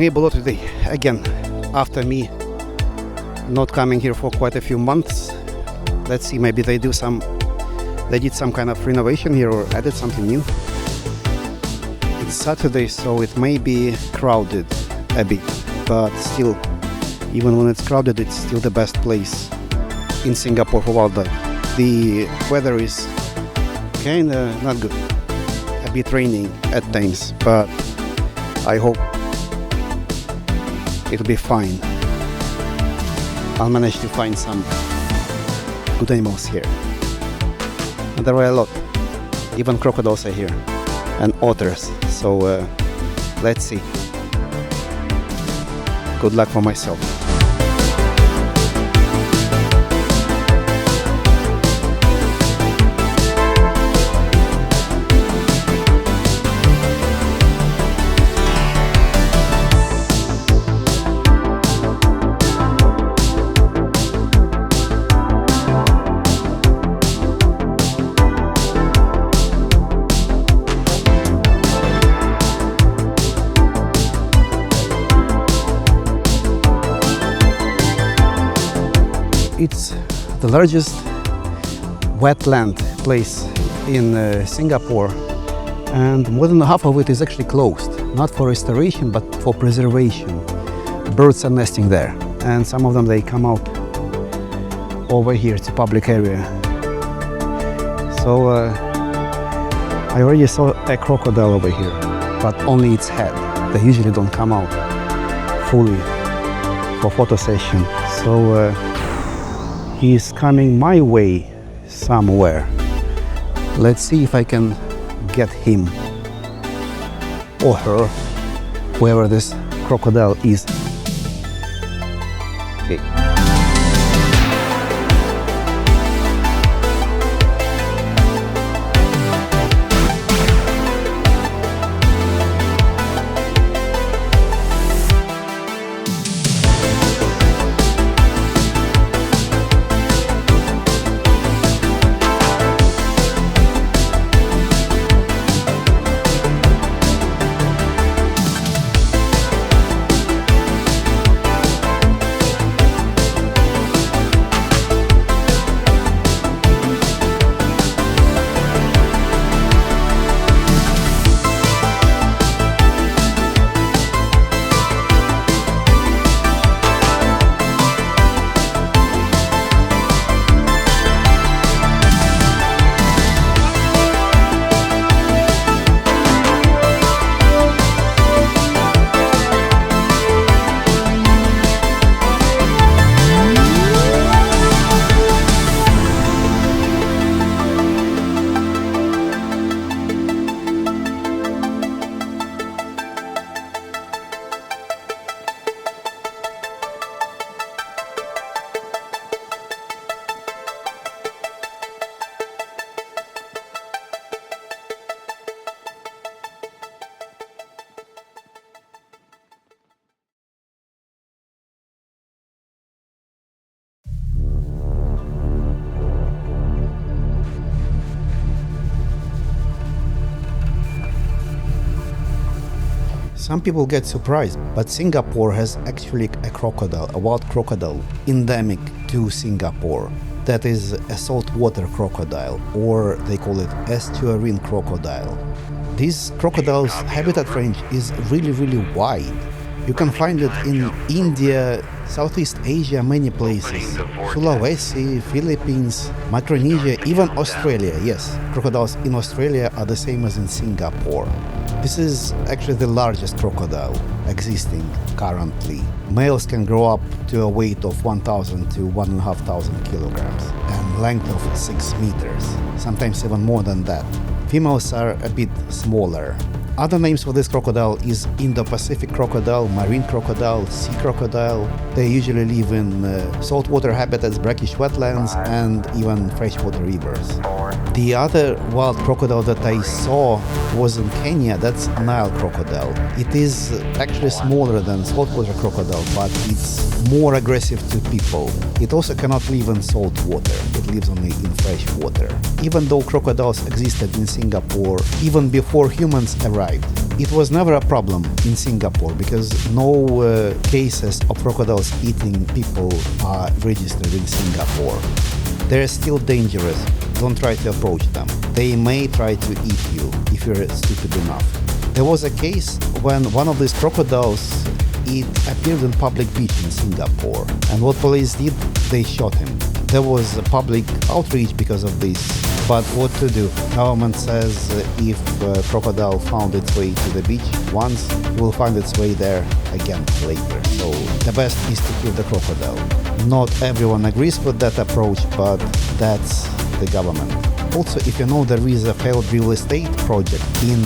Sungei Buloh today. Again, after me not coming here for quite a few months. Let's see, maybe they did some kind of renovation here or added something new. It's Saturday, so it may be crowded a bit, but still, even when it's crowded, it's still the best place in Singapore for wildlife. The weather is kinda not good, a bit raining at times, but I hope it'll be fine. I'll manage to find some good animals here. And there were a lot. Even crocodiles are here. And otters. So let's see. Good luck for myself. It's the largest wetland place in Singapore, and more than half of it is actually closed, not for restoration but for preservation. Birds are nesting there, and some of them they come out over here. It's a public area. So I already saw a crocodile over here, but only its head. They usually don't come out fully for photo session. So he's coming my way somewhere. Let's see if I can get him or her, whoever this crocodile is. Okay. Some people get surprised, but Singapore has actually a crocodile, a wild crocodile, endemic to Singapore. That is a saltwater crocodile, or they call it estuarine crocodile. This crocodile's habitat range is really wide. You can find it in India, Southeast Asia, many places. Sulawesi, Philippines, Micronesia, even Australia. Yes, crocodiles in Australia are the same as in Singapore. This is actually the largest crocodile existing currently. Males can grow up to a weight of 1,000 to 1,500 kilograms and length of 6 meters, sometimes even more than that. Females are a bit smaller. Other names for this crocodile is Indo-Pacific crocodile, marine crocodile, sea crocodile. They usually live in saltwater habitats, brackish wetlands, and even freshwater rivers. The other wild crocodile that I saw was in Kenya. That's Nile crocodile. It is actually smaller than saltwater crocodile, but it's more aggressive to people. It also cannot live in salt water. It lives only in fresh water. Even though crocodiles existed in Singapore even before humans arrived, It was never a problem in Singapore because no cases of crocodiles eating people are registered in Singapore. They're still dangerous. Don't try to approach them. They may try to eat you if you're stupid enough. There was a case when one of these crocodiles appeared in public beach in Singapore, and what police did, they shot him. There was a public outreach because of this, but what to do? Government says if crocodile found its way to the beach once, it will find its way there again later. So the best is to kill the crocodile. Not everyone agrees with that approach, but that's the government. Also, if you know, there is a failed real estate project in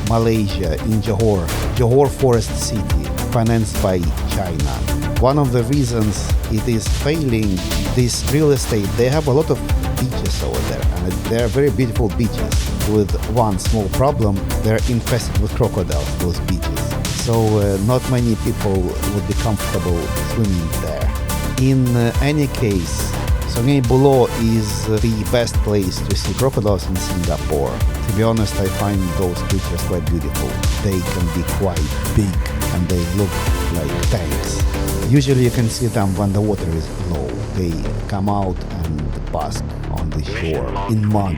Malaysia, in Johor Forest City, financed by China. One of the reasons it is failing, this real estate, they have a lot of beaches over there, and they are very beautiful beaches. With one small problem, they're infested with crocodiles, those beaches. So not many people would be comfortable swimming there. In any case, Sungei Buloh is the best place to see crocodiles in Singapore. To be honest, I find those creatures quite beautiful. They can be quite big and they look like tanks. Usually you can see them when the water is low. They come out and bask on the shore in mud.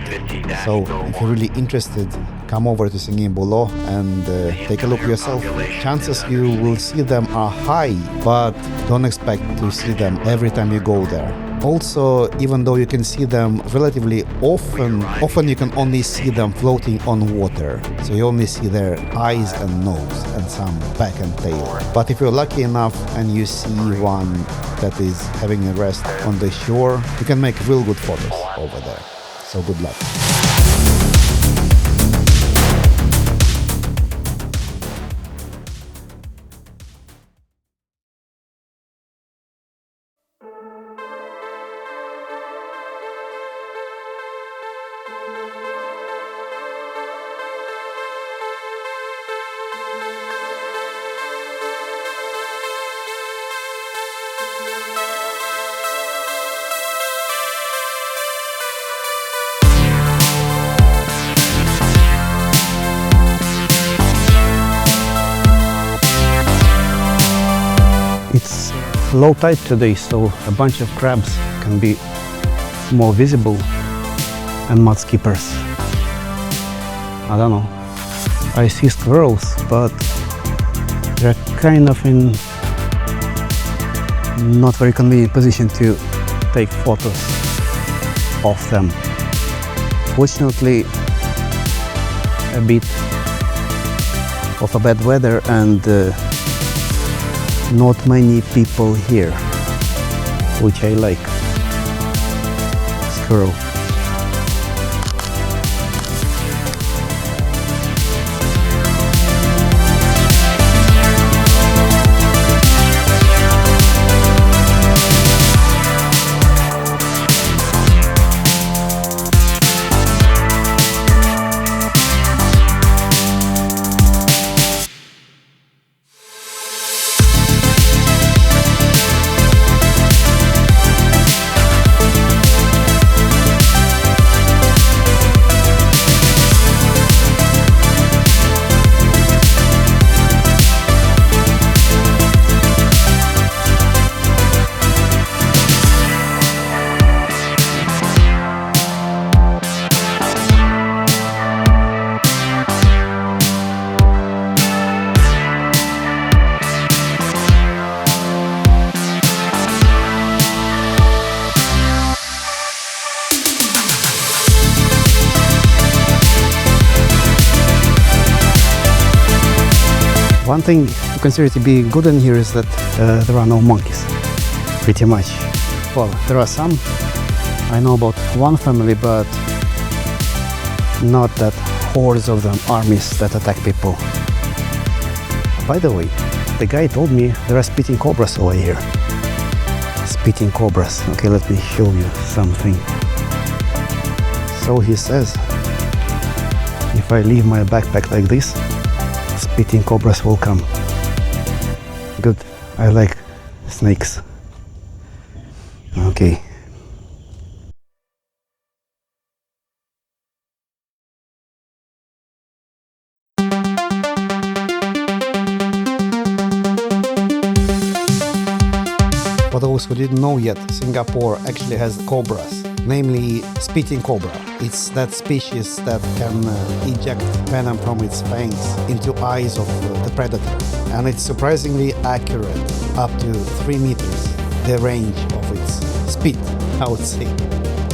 So if you're really interested, come over to Sungei Buloh and take a look yourself. Chances you will see them are high, but don't expect to see them every time you go there. Also, even though you can see them relatively often you can only see them floating on water. So you only see their eyes and nose and some back and tail. But if you're lucky enough and you see one that is having a rest on the shore, you can make real good photos over there. So good luck. It's low tide today, so a bunch of crabs can be more visible, and mudskippers. I don't know. I see squirrels, but they're kind of in not very convenient position to take photos of them. Fortunately, a bit of a bad weather and not many people here, which I like. Squirrel. One thing you consider to be good in here is that there are no monkeys, pretty much. Well, there are some. I know about one family, but not that hordes of them, armies that attack people. By the way, the guy told me there are spitting cobras over here. Spitting cobras. Okay, let me show you something. So he says, if I leave my backpack like this, spitting cobras will come. Good. I like snakes. Okay. those who didn't know yet, Singapore actually has cobras, namely spitting cobra. It's that species that can eject venom from its fangs into eyes of the predator. And it's surprisingly accurate, up to 3 meters, the range of its spit, I would say.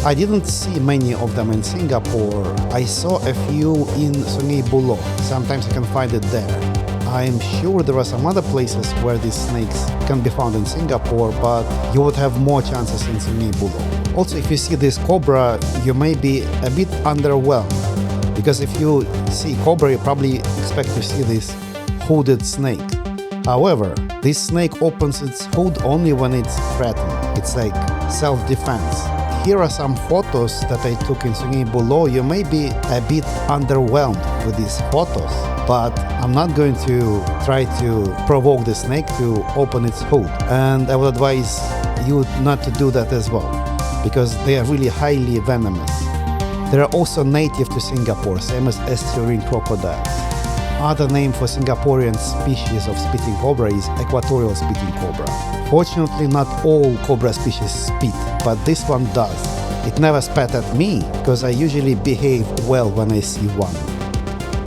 I didn't see many of them in Singapore. I saw a few in Sungei Buloh. Sometimes you can find it there. I'm sure there are some other places where these snakes can be found in Singapore, but you would have more chances in Sungei Buloh. Also, if you see this cobra, you may be a bit underwhelmed, because if you see cobra, you probably expect to see this hooded snake. However, this snake opens its hood only when it's threatened. It's like self-defense. Here are some photos that I took in Sungei Buloh. You may be a bit underwhelmed with these photos, but I'm not going to try to provoke the snake to open its hood. And I would advise you not to do that as well, because they are really highly venomous. They are also native to Singapore, same as estuarine crocodiles. Other name for Singaporean species of spitting cobra is equatorial spitting cobra. Fortunately, not all cobra species spit, but this one does. It never spat at me, because I usually behave well when I see one.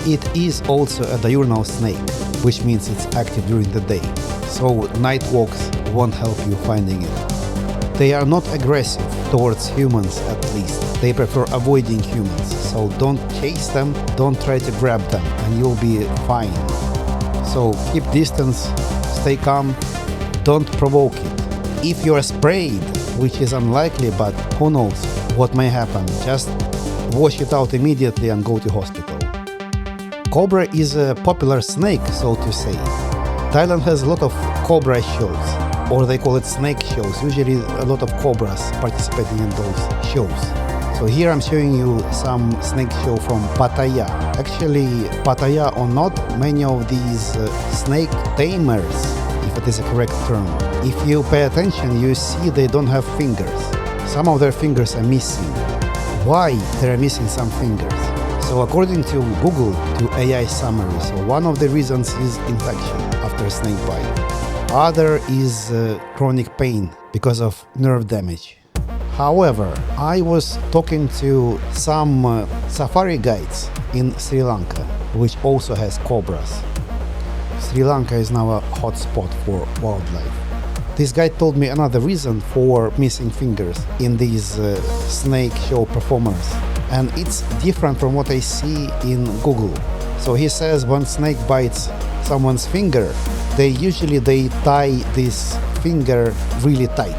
It is also a diurnal snake, which means it's active during the day, so night walks won't help you finding it. They are not aggressive towards humans, at least. They prefer avoiding humans, so don't chase them, don't try to grab them, and you'll be fine. So keep distance, stay calm, don't provoke it. If you are sprayed, which is unlikely, but who knows what may happen, just wash it out immediately and go to hospital. Cobra is a popular snake, so to say. Thailand has a lot of cobra shows, or they call it snake shows. Usually a lot of cobras participating in those shows. So here I'm showing you some snake show from Pattaya. Actually, Pattaya or not, many of these snake tamers, if it is a correct term, if you pay attention, you see they don't have fingers. Some of their fingers are missing. Why they are missing some fingers? So according to Google, to AI summary, so one of the reasons is infection after snake bite. Other is chronic pain because of nerve damage. However, I was talking to some safari guides in Sri Lanka, which also has cobras. Sri Lanka is now a hot spot for wildlife. This guy told me another reason for missing fingers in these snake show performers. And it's different from what I see in Google. So he says when snake bites someone's finger, they tie this finger really tight,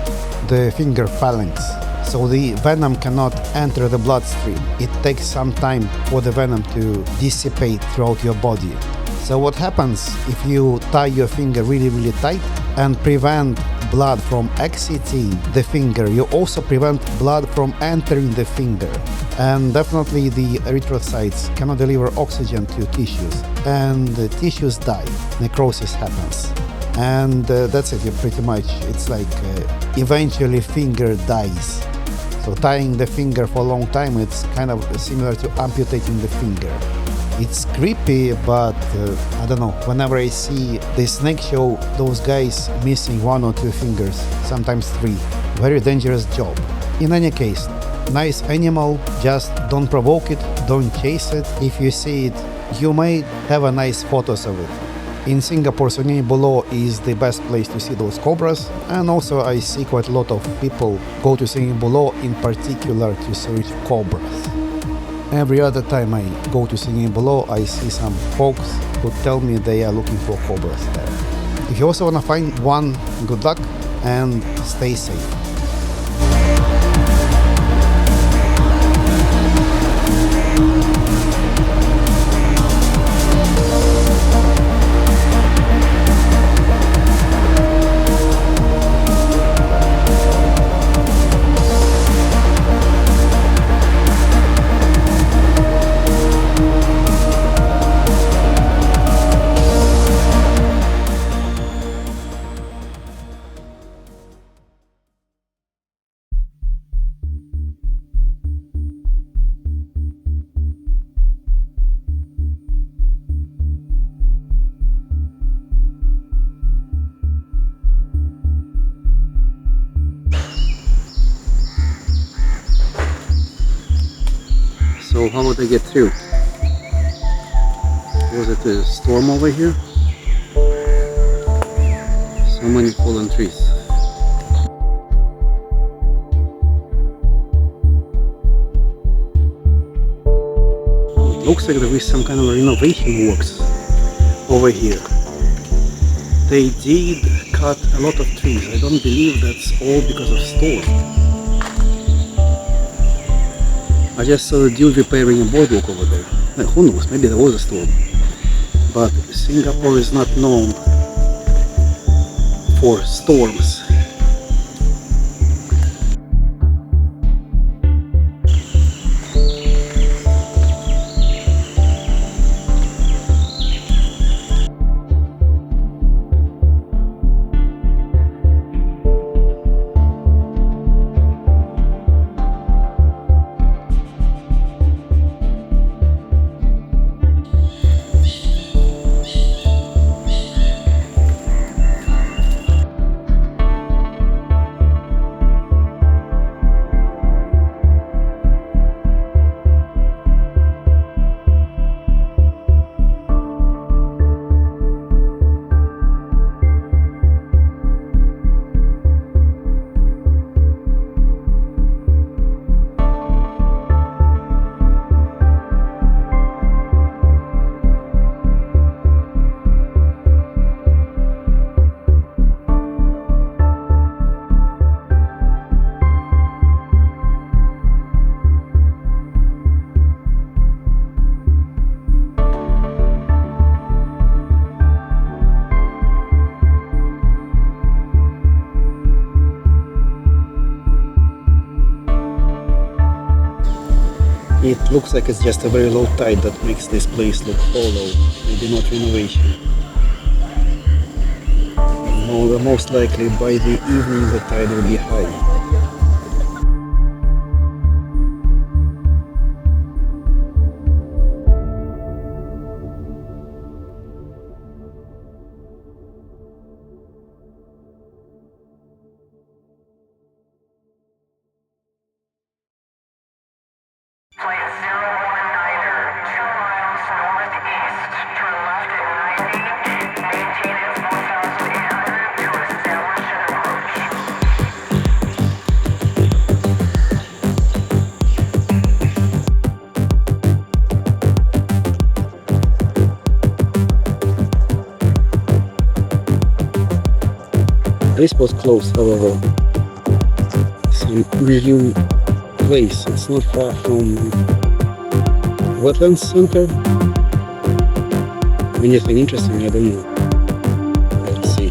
the finger phalanx. So the venom cannot enter the bloodstream. It takes some time for the venom to dissipate throughout your body. So what happens if you tie your finger really tight and prevent blood from exiting the finger, you also prevent blood from entering the finger. And definitely the erythrocytes cannot deliver oxygen to tissues, and the tissues die, necrosis happens. And that's it, pretty much. It's like eventually finger dies. So tying the finger for a long time, it's kind of similar to amputating the finger. It's creepy, but I don't know, whenever I see the snake show, those guys missing 1 or 2 fingers, sometimes 3. Very dangerous job. In any case, nice animal, just don't provoke it, don't chase it. If you see it, you may have a nice photos of it. In Singapore, Sungei Buloh is the best place to see those cobras, and also I see quite a lot of people go to Sungei Buloh in particular to search cobras. Every other time I go to Sungei Buloh, I see some folks who tell me they are looking for cobras there. If you also want to find one, good luck and stay safe. So how would I get through? Was it a storm over here? So many fallen trees. It looks like there is some kind of renovation works over here. They did cut a lot of trees. I don't believe that's all because of storm. I just saw a dude repairing a boardwalk over there. Who knows, maybe there was a storm. But Singapore is not known for storms. It looks like it's just a very low tide that makes this place look hollow, maybe not renovation. No, most likely by the evening the tide will be high. Flight 019er, 2 miles northeast, turn left at 90, maintain at 4,800 to establish an approach. This was close, however. Some new place. It's not far from wetlands center. Anything interesting? I don't know. Let's see.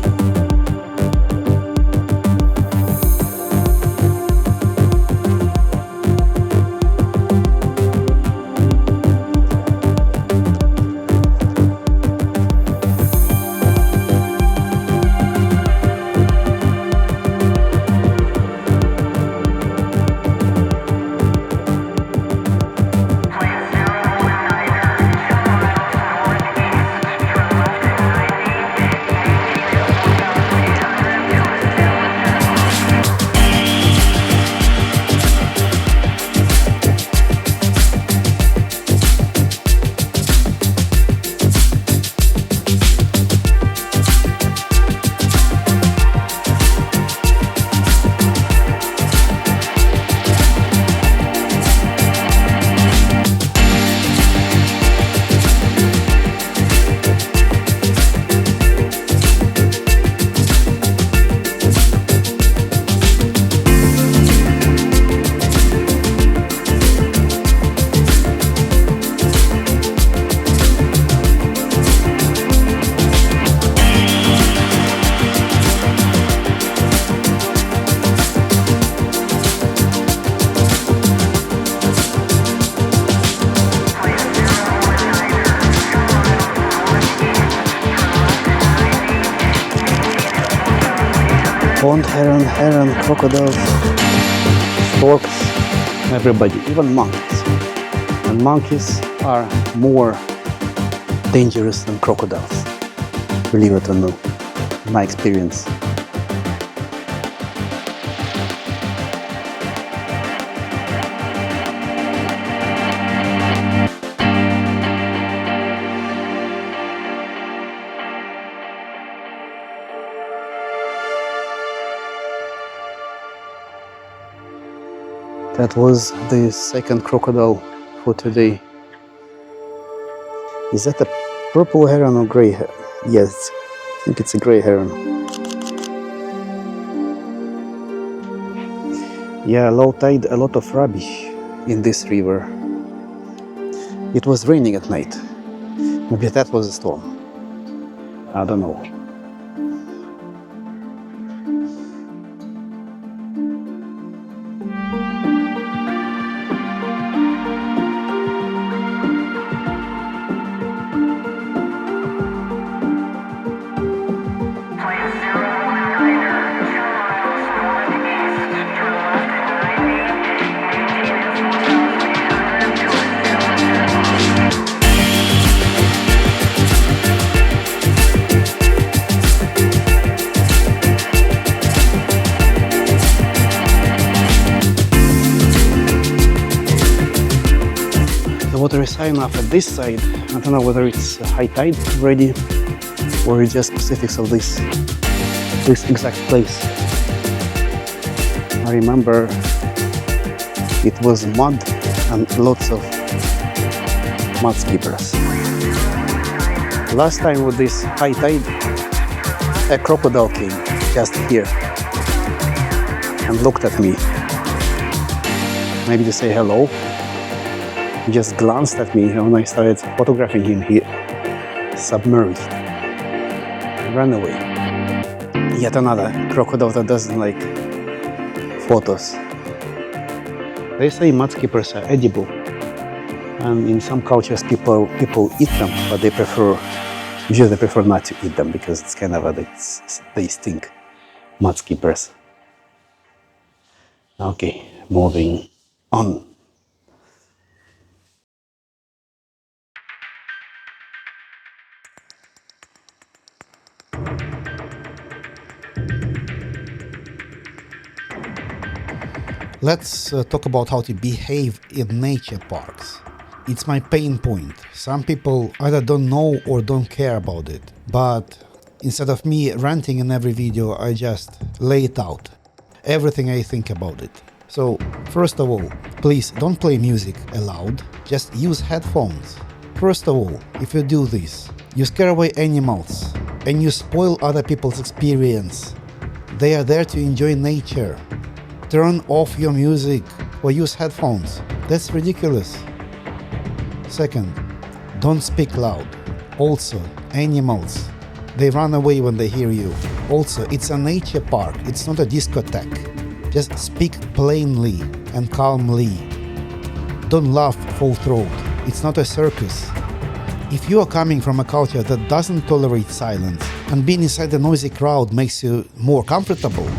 Pond heron, crocodiles, storks, everybody, even monkeys. And monkeys are more dangerous than crocodiles, believe it or not, in my experience. That was the second crocodile for today. Is that a purple heron or gray heron? Yes, I think it's a gray heron. Yeah, low tide, a lot of rubbish in this river. It was raining at night. Maybe that was a storm. I don't know. Flight 019er, 2 miles northeast, turn left at 90, maintain at 4,800 to establish The water is high enough at this side. I don't know whether it's high tide already or it's just specifics of this exact place. I remember it was mud and lots of mud skippers. Last time with this high tide, a crocodile came just here and looked at me. Maybe to say hello. He just glanced at me when I started photographing him. He submerged, ran away. Yet another crocodile that doesn't like photos. They say mudskippers are edible, and in some cultures people eat them, but usually they prefer not to eat them because it's kind of they stink. Mudskippers. Okay, moving on. Let's talk about how to behave in nature parks. It's my pain point. Some people either don't know or don't care about it. But instead of me ranting in every video, I just lay it out. Everything I think about it. So, first of all, please don't play music aloud. Just use headphones. First of all, if you do this, you scare away animals and you spoil other people's experience. They are there to enjoy nature. Turn off your music or use headphones. That's ridiculous. Second, don't speak loud. Also, animals, they run away when they hear you. Also, it's a nature park, it's not a discotheque. Just speak plainly and calmly. Don't laugh full throat. It's not a circus. If you are coming from a culture that doesn't tolerate silence and being inside a noisy crowd makes you more comfortable,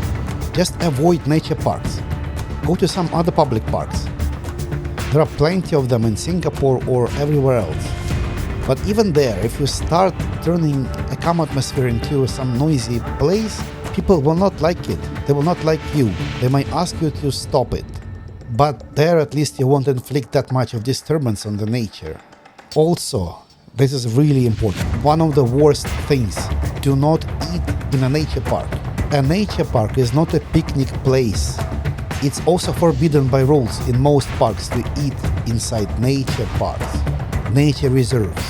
just avoid nature parks. Go to some other public parks. There are plenty of them in Singapore or everywhere else. But even there, if you start turning a calm atmosphere into some noisy place, people will not like it. They will not like you. They might ask you to stop it. But there at least you won't inflict that much of disturbance on the nature. Also, this is really important. One of the worst things, do not eat in a nature park. A nature park is not a picnic place. It's also forbidden by rules in most parks to eat inside nature parks, nature reserves.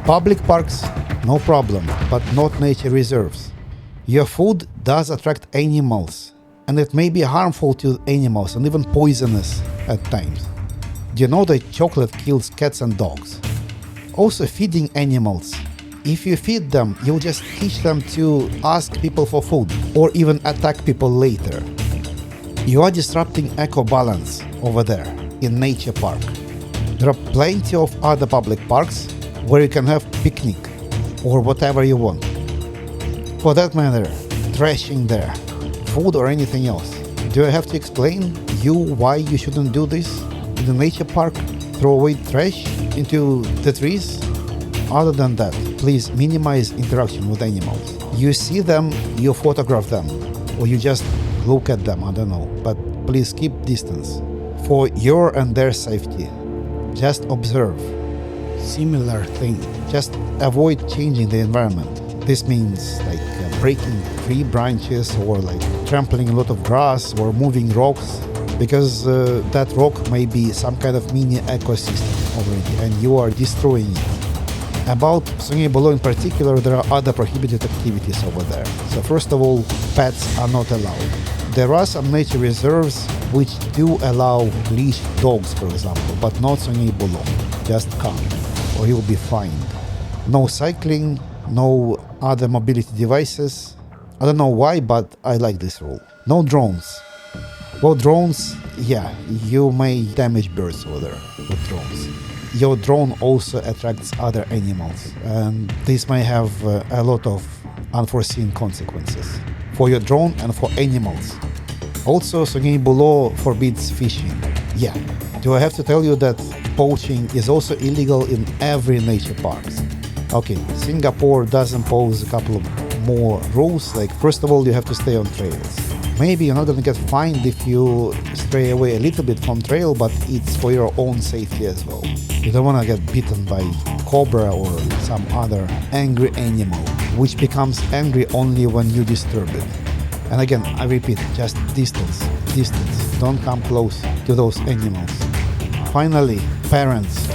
Public parks, no problem, but not nature reserves. Your food does attract animals, and it may be harmful to animals and even poisonous at times. Do you know that chocolate kills cats and dogs? Also, feeding animals. If you feed them, you'll just teach them to ask people for food or even attack people later. You are disrupting eco-balance over there in nature park. There are plenty of other public parks where you can have picnic or whatever you want. For that matter, trashing there, food or anything else. Do I have to explain you why you shouldn't do this in the nature park? Throw away trash into the trees? Other than that, please minimize interaction with animals. You see them, you photograph them, or you just look at them, I don't know, but please keep distance. For your and their safety, just observe. Similar thing, just avoid changing the environment. This means like breaking tree branches or like trampling a lot of grass or moving rocks. because that rock may be some kind of mini ecosystem already, and you are destroying it. About Sungei Buloh in particular, there are other prohibited activities over there. So first of all, pets are not allowed. There are some nature reserves which do allow leashed dogs, for example, but not Sungei Buloh. Just can't, or you'll be fined. No cycling, no other mobility devices. I don't know why, but I like this rule. No drones. Well, drones, yeah, you may damage birds over there with drones. Your drone also attracts other animals, and this may have a lot of unforeseen consequences for your drone and for animals. Also, Sungei Buloh forbids fishing. Yeah, do I have to tell you that poaching is also illegal in every nature parks? Okay, Singapore does impose a couple of more rules, like first of all, you have to stay on trails. Maybe you're not gonna get fined if you stray away a little bit from trail, but it's for your own safety as well. You don't wanna get bitten by cobra or some other angry animal, which becomes angry only when you disturb it. And again, I repeat, just distance. Don't come close to those animals. Finally, parents,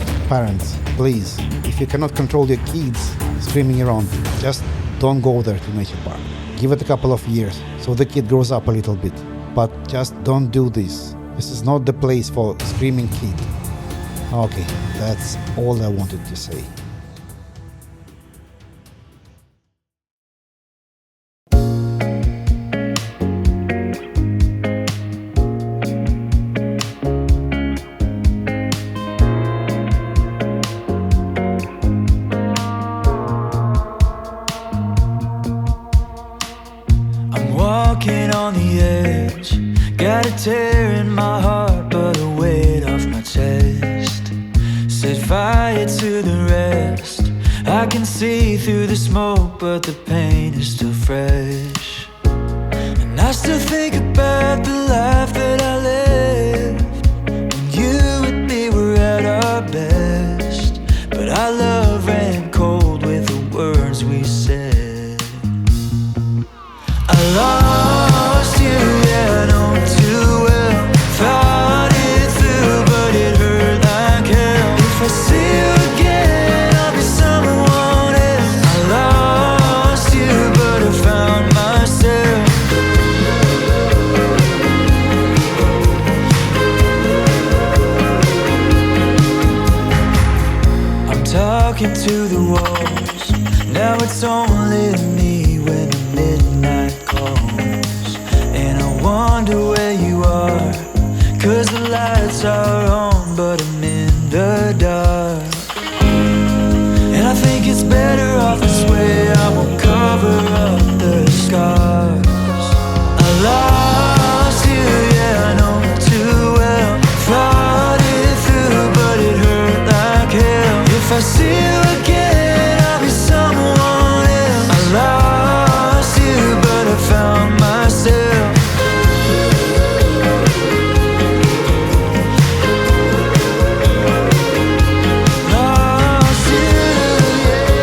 please, if you cannot control your kids screaming around, just don't go there to nature park. Give it a couple of years so the kid grows up a little bit. But just don't do this. This is not the place for screaming kid. Okay, that's all I wanted to say. Walking on the edge, got a tear in my heart, but a weight off my chest. Set fire to the rest. I can see through the smoke, but the pain is still fresh. And I still think about the life that I lived when you and me were at our best. But our love ran cold with the words we said. I lost you, yeah, I know too well. Thought it through, but it hurt like hell. If I see you again, I'll be someone else. I lost you, but I found myself. I'm talking to the walls. Now it's only me when the midnight calls, and I wonder where you are, 'cause the lights are on, but I'm in the dark. And I think it's better off this way. I won't cover up the scars. I lost you, yeah, I know too well. Thought it through, but it hurt like hell. If I see you again, I'll be someone else. I lost you, but I found myself. Lost you, yeah, yeah.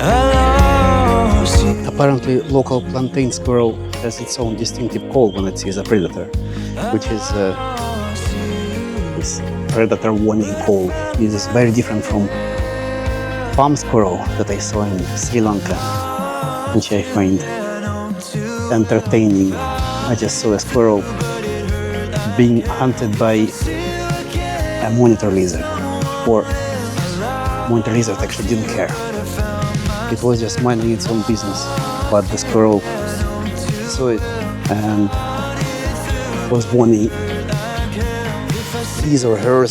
I lost you. Apparently, local plantain squirrel has its own distinctive call when it sees a predator, which is this predator warning call. This is very different from palm squirrel that I saw in Sri Lanka, which I find entertaining. I just saw a squirrel being hunted by a monitor lizard, or monitor lizard actually didn't care. It was just minding its own business, but the squirrel saw it and was warning his or her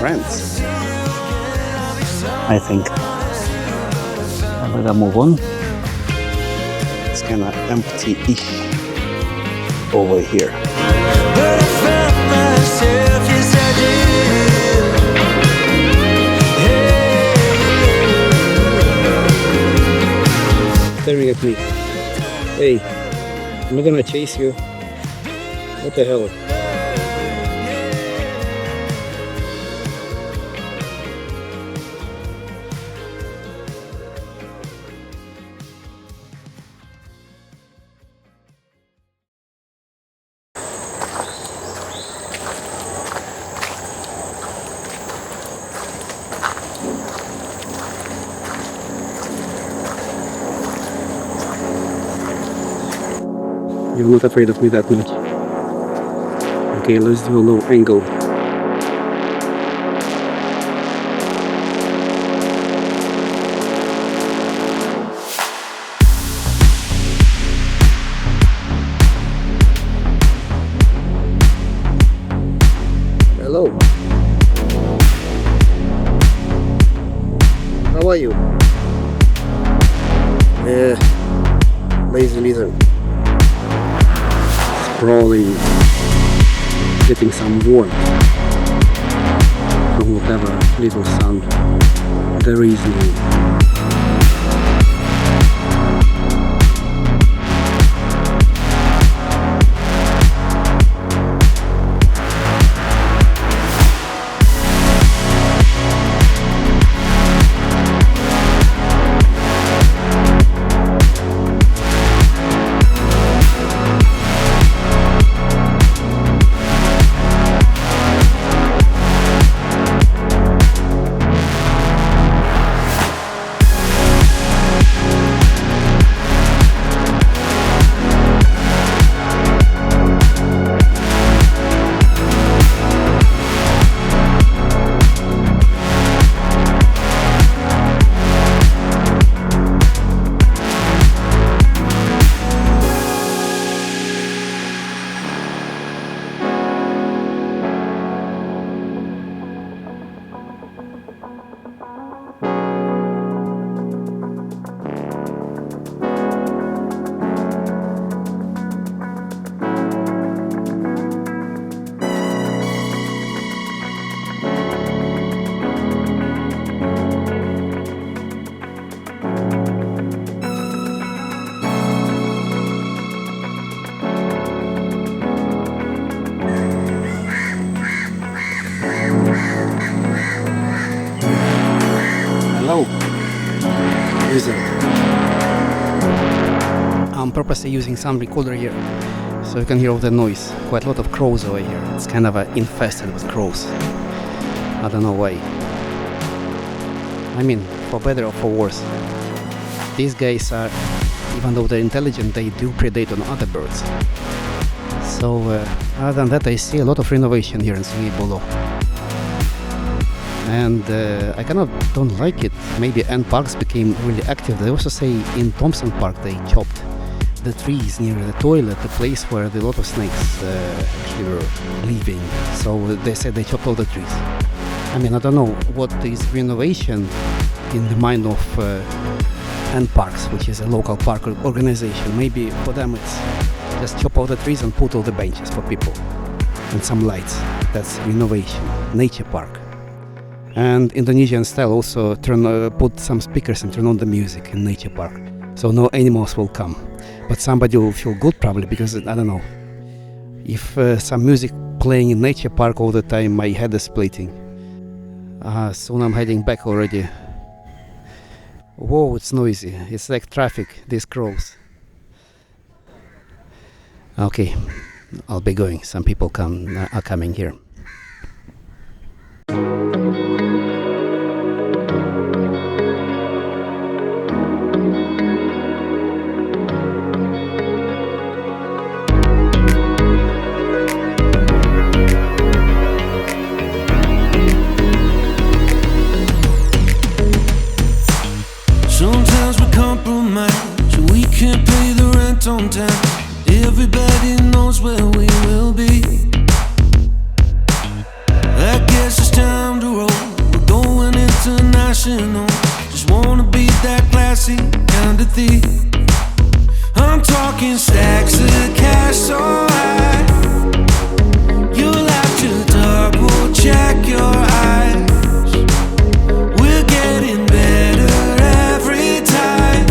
friends, I think. I better move on. It's kind of empty-ish over here. But I found myself, yes I did. Staring at me. Hey, I'm not gonna chase you. What the hell? You're not afraid of me that much. Okay, let's do a low angle. Hello. How are you? Lazy lizard. Sprawling, getting some warmth from whatever little sun there is now. Hello, lizard. I'm purposely using some recorder here so you can hear all the noise. Quite a lot of crows over here. It's kind of infested with crows. I don't know why. I mean, for better or for worse. These guys are, even though they're intelligent, they do predate on other birds. So other than that, I see a lot of renovation here in Sungei Buloh. And I don't like it. Maybe ant parks became really active. They also say in Thompson Park they chopped the trees near the toilet, the place where a lot of snakes actually were living. So they said they chopped all the trees. I mean, I don't know what is renovation in the mind of ant parks, which is a local park organization. Maybe for them it's just chop all the trees and put all the benches for people and some lights. That's renovation. Nature park. And Indonesian style also put some speakers and turn on the music in nature park, so no animals will come, but somebody will feel good probably, because I don't know, if some music playing in nature park all the time, my head is splitting. Soon I'm heading back already. Whoa, it's noisy. It's like traffic, these crows. Okay, I'll be going. Some people are coming here. Sometimes we compromise, we can't pay the rent on time. Everybody knows where we will be. I guess it's time to roll, we're going international. Just wanna be that classy kind of thief. I'm talking stacks of cash so high, you'll have to double check your eyes. We're getting better every time,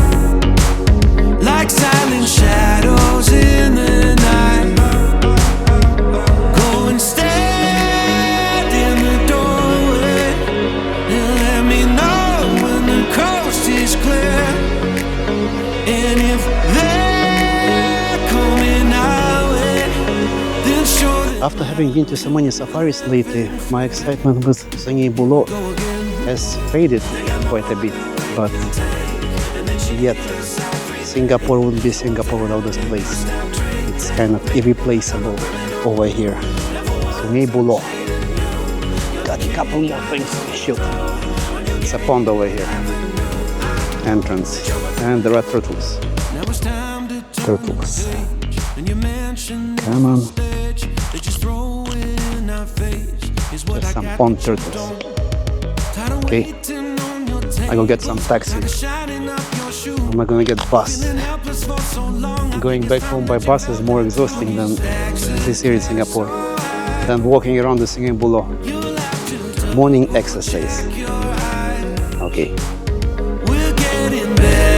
like silent shadows in the night. Go and stand in the doorway and let me know when the coast is clear. And if they're coming our way, then show them. After having been to so many safaris lately, my excitement with Sungei Buloh has faded quite a bit, but yet Singapore wouldn't be Singapore without this place. It's kind of irreplaceable over here. Sungei Buloh. Got a couple more things to shoot. It's a pond over here. Entrance. And there are turtles. Turtles. Come on. There's some pond turtles. Okay. I go get some taxi. I'm not gonna get bus. Going back home by bus is more exhausting than this here in Singapore. Than walking around the Sungei Buloh. Morning exercise. Okay. We're getting better.